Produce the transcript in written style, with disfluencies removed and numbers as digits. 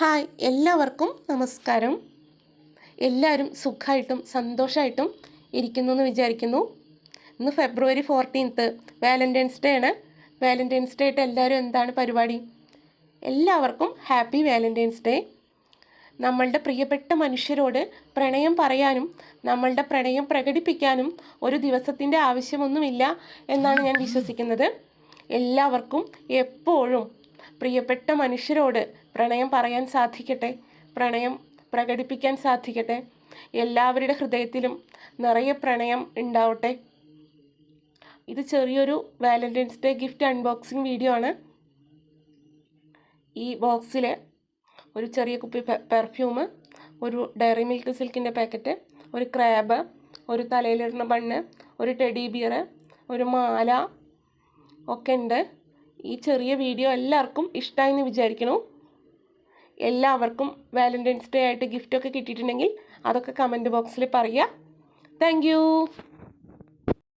Hi എല്ലാവർക്കും നമസ്കാരം. എല്ലാവരും സുഖമായിട്ടും സന്തോഷമായിട്ടും ഇരിക്കുന്നു എന്ന് വിചാരിക്കുന്നു. ഇന്ന് ഫെബ്രുവരി 14 വാലൻറ്റൈൻസ് ഡേ ആണ്. വാലൻറ്റൈൻസ് ഡേ ആയിട്ട് എല്ലാവരും എന്താണ് പരിപാടി? എല്ലാവർക്കും ഹാപ്പി വാലൻറ്റൈൻസ് ഡേ. നമ്മളുടെ പ്രിയപ്പെട്ട മനുഷ്യരോട് പ്രണയം പറയാനും നമ്മളുടെ പ്രണയം പ്രകടിപ്പിക്കാനും ഒരു ദിവസത്തിൻ്റെ ആവശ്യമൊന്നുമില്ല എന്നാണ് ഞാൻ വിശ്വസിക്കുന്നത്. എല്ലാവർക്കും എപ്പോഴും പ്രിയപ്പെട്ട മനുഷ്യരോട് പ്രണയം പറയാൻ സാധിക്കട്ടെ, പ്രണയം പ്രകടിപ്പിക്കാൻ സാധിക്കട്ടെ. എല്ലാവരുടെ ഹൃദയത്തിലും നിറയെ പ്രണയം ഉണ്ടാവട്ടെ. ഇത് ചെറിയൊരു Valentine's day gift unboxing video ആണ്. ഈ ബോക്സിൽ ഒരു ചെറിയ കുപ്പി പെർഫ്യൂം, ഒരു ഡയറി മിൽക്ക് സിൽക്കിൻ്റെ പാക്കറ്റ്, ഒരു ക്രാബ്, ഒരു തലയിലിടുന്ന ബണ്ണ്, ഒരു ടെഡി ബിയർ, ഒരു മാല ഒക്കെ ഉണ്ട്. ഈ ചെറിയ വീഡിയോ എല്ലാവർക്കും ഇഷ്ടമായി എന്ന് വിചാരിക്കുന്നു. എല്ലാവർക്കും വാലൻറ്റൈൻസ് ഡേ ആയിട്ട് ഗിഫ്റ്റൊക്കെ കിട്ടിയിട്ടുണ്ടെങ്കിൽ അതൊക്കെ കമൻറ്റ് ബോക്സിൽ പറയുക. Thank you.